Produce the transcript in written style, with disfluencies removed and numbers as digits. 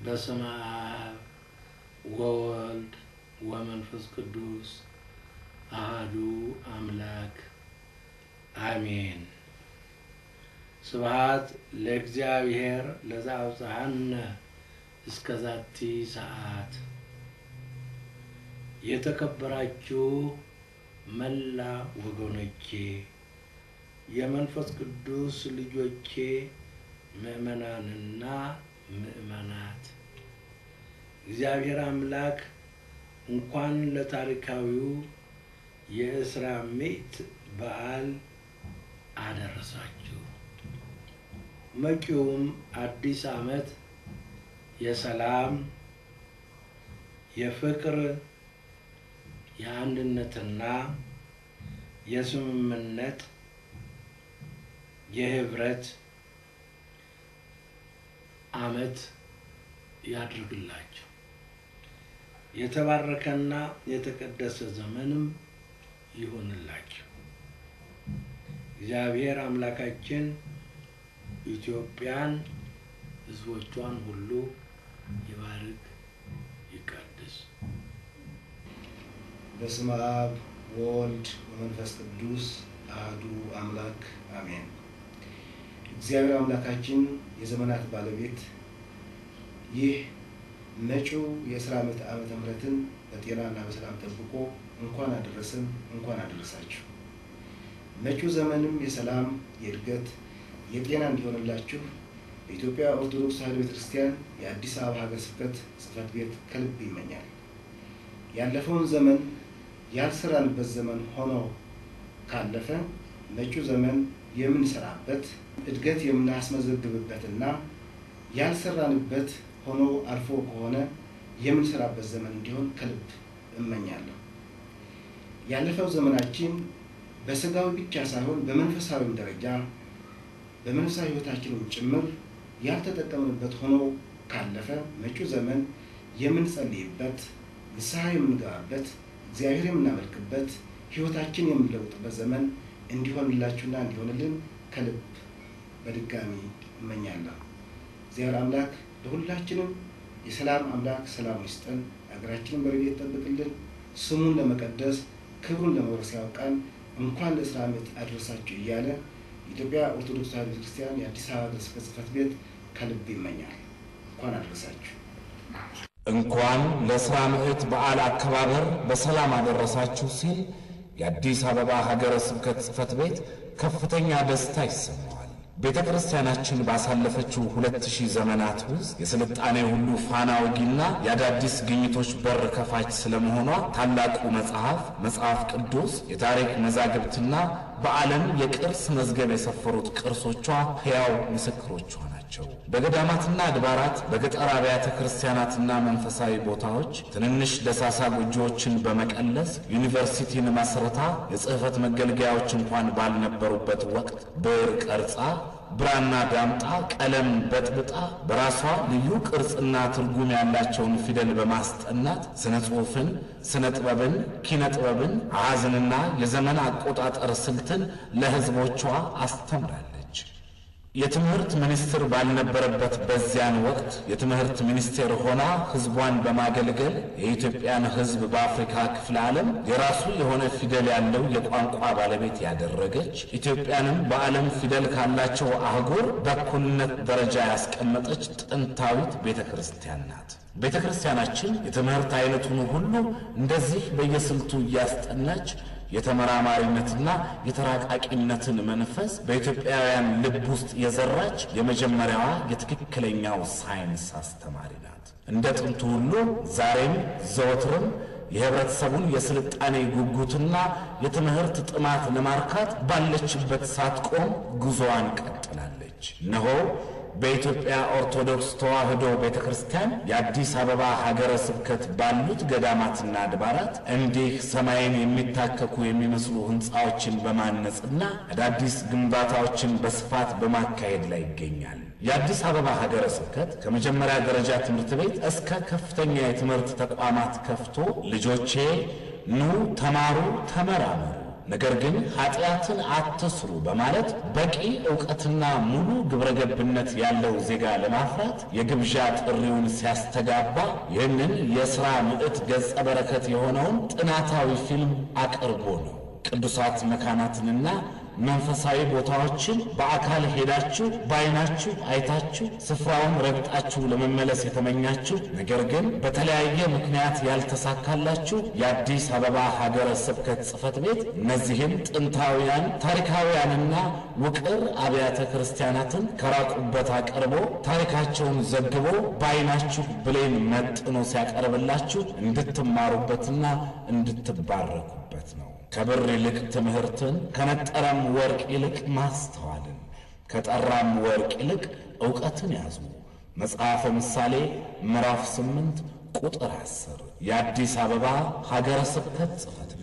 በስመ አብ ወወልድ ወመንፈስ ቅዱስ አሐዱ አምላክ አሜን። ስብሐት ለእግዚአብሔር ለዘአብጽሐነ እስከዛቲ ሰዓት። የተከበራችሁ መላ ወገኖቼ፣ የመንፈስ ቅዱስ ልጆቼ፣ ምእመናንና ምእመናት፣ እግዚአብሔር አምላክ እንኳን ለታሪካዊው የእስራ ምዕት በዓል አደረሳችሁ። መጪውም አዲስ ዓመት የሰላም፣ የፍቅር፣ የአንድነትና የስምምነት፣ የህብረት ዓመት ያድርግላችሁ። የተባረከና የተቀደሰ ዘመንም ይሁንላችሁ። እግዚአብሔር አምላካችን ኢትዮጵያን ሕዝቦቿን ሁሉ ይባርክ ይቀድስ። በስመ አብ ወወልድ ወመንፈስ ቅዱስ አሐዱ አምላክ አሜን። እግዚአብሔር አምላካችን የዘመናት ባለቤት ይህ መጪው የሥራ ዓመተ ምሕረትን በጤናና በሰላም ጠብቆ እንኳን አደረሰን እንኳን አደረሳችሁ። መጪው ዘመንም የሰላም፣ የእድገት፣ የጤና እንዲሆንላችሁ በኢትዮጵያ ኦርቶዶክስ ተዋሕዶ ቤተክርስቲያን የአዲስ አበባ ሀገረ ስብከት ጽሕፈት ቤት ከልብ ይመኛል። ያለፈውን ዘመን ያልሰራንበት ዘመን ሆኖ ካለፈ መጪው ዘመን የምንሰራበት እድገት የምናስመዘግብበትና ያልሰራንበት ሆኖ አልፎ ከሆነ የምንሰራበት ዘመን እንዲሆን ከልብ እመኛለሁ። ያለፈው ዘመናችን በስጋዊ ብቻ ሳይሆን በመንፈሳዊም ደረጃ በመንፈሳዊ ሕይወታችንም ጭምር ያልተጠቀምንበት ሆኖ ካለፈ መጪው ዘመን የምንጸልይበት፣ ንስሐ የምንገባበት፣ እግዚአብሔር የምናመልክበት፣ ሕይወታችን የምንለውጥበት ዘመን እንዲሆንላችሁና እንዲሆንልን ከልብ በድጋሚ እመኛለሁ። እግዚአብሔር አምላክ ለሁላችንም የሰላም አምላክ ሰላም ይስጠን፣ አገራችንን በረድኤት ይጠብቅልን፣ ስሙን ለመቀደስ ክብሩን ለመውረስ ያውቃን። እንኳን ለሥራ ዓመት አደረሳችሁ እያለ የኢትዮጵያ ኦርቶዶክስ ተዋሕዶ ቤተክርስቲያን የአዲስ አበባ ሀገረ ስብከት ጽሕፈት ቤት ከልብ ይመኛል። እንኳን አደረሳችሁ። እንኳን ለሥራ ዓመት በዓል አከባበር በሰላም አደረሳችሁ ሲል የአዲስ አበባ ሀገረ ስብከት ጽሕፈት ቤት ከፍተኛ ደስታ ይሰማዋል። ቤተ ክርስቲያናችን ባሳለፈችው 2000 ዘመናት ውስጥ የስልጣኔ ሁሉ ፋና ወጊና የአዳዲስ ግኝቶች በር ከፋች ስለመሆኗ ታላቁ መጽሐፍ ቅዱስ፣ የታሪክ መዛግብትና በዓለም የቅርስ መዝገብ የሰፈሩት ቅርሶቿ ሕያው ምስክሮቿ ናቸው። በገዳማትና አድባራት፣ በገጠር አብያተ ክርስቲያናትና መንፈሳዊ ቦታዎች ትንንሽ ደሳሳ ጎጆዎችን በመቀለስ ዩኒቨርሲቲን መስርታ የጽሕፈት መገልገያዎች እንኳን ባልነበሩበት ወቅት ብዕር ቀርጻ ብራና ዳምጣ ቀለም በጥብጣ በራሷ ልዩ ቅርጽና ትርጉም ያላቸውን ፊደል በማስጠናት ስነ ጽሑፍን፣ ስነ ጥበብን፣ ኪነ ጥበብን፣ አሃዝንና የዘመን አቆጣጠር ስልትን ለሕዝቦቿ አስተምራለች። የትምህርት ሚኒስትር ባልነበረበት በዚያን ወቅት የትምህርት ሚኒስቴር ሆና ሕዝቧን በማገልገል የኢትዮጵያን ሕዝብ በአፍሪካ ክፍለ ዓለም የራሱ የሆነ ፊደል ያለው የቋንቋ ባለቤት ያደረገች፣ ኢትዮጵያንም በዓለም ፊደል ካላቸው አህጉር በእኩልነት ደረጃ ያስቀመጠች ጥንታዊት ቤተክርስቲያን ናት። ቤተክርስቲያናችን የትምህርት አይነቱን ሁሉ እንደዚህ በየስልቱ እያስጠናች የተመራማሪነትና የተራቃቂነትን መንፈስ በኢትዮጵያውያን ልብ ውስጥ የዘራች የመጀመሪያዋ የትክክለኛው ሳይንስ አስተማሪ ናት። እንደ ጥንቱ ሁሉ ዛሬም ዘወትርም የህብረተሰቡን የስልጣኔ ጉጉትና የትምህርት ጥማት ለማርካት ባለችበት ሳትቆም ጉዞዋን ቀጥላለች። እነሆ በኢትዮጵያ ኦርቶዶክስ ተዋሕዶ ቤተክርስቲያን የአዲስ አበባ ሀገረ ስብከት ባሉት ገዳማትና አድባራት እንዲህ ሰማይን የሚታከኩ የሚመስሉ ህንጻዎችን በማነጽና አዳዲስ ግንባታዎችን በስፋት በማካሄድ ላይ ይገኛል። የአዲስ አበባ ሀገረ ስብከት ከመጀመሪያ ደረጃ ትምህርት ቤት እስከ ከፍተኛ የትምህርት ተቋማት ከፍቶ ልጆቼ ኑ ተማሩ፣ ተመራመሩ፣ ነገር ግን ኃጢአትን አትስሩ በማለት በቂ ዕውቀትና ሙሉ ግብረገብነት ያለው ዜጋ ለማፍራት የግብዣ ጥሪውን ሲያስተጋባ ይህንን የሥራ ምዕት ገጸ በረከት የሆነውን ጥናታዊ ፊልም አቅርቦ ነው። ቅዱሳት መካናትንና መንፈሳዊ ቦታዎችን በአካል ሄዳችሁ በዓይናችሁ አይታችሁ ስፍራውን ረግጣችሁ ለመመለስ የተመኛችሁ ነገር ግን በተለያየ ምክንያት ያልተሳካላችሁ የአዲስ አበባ ሀገረ ስብከት ጽሕፈት ቤት እነዚህን ጥንታውያን ታሪካውያንና ውቅር አብያተ ክርስቲያናትን ከራቁበት አቅርቦ ታሪካቸውን ዘግቦ በዓይናችሁ ብሌን መጥኖ ሲያቀርብላችሁ እንድትማሩበትና እንድትባረኩበት ነው። ከብር ይልቅ ትምህርትን ከነጠረም ወርቅ ይልቅ ማስተዋልን ከጠራም ወርቅ ይልቅ ዕውቀትን ያዙ። መጽሐፈ ምሳሌ ምዕራፍ 8 ቁጥር 10 የአዲስ አበባ ሀገረ ስብከት ጽሕፈት ቤት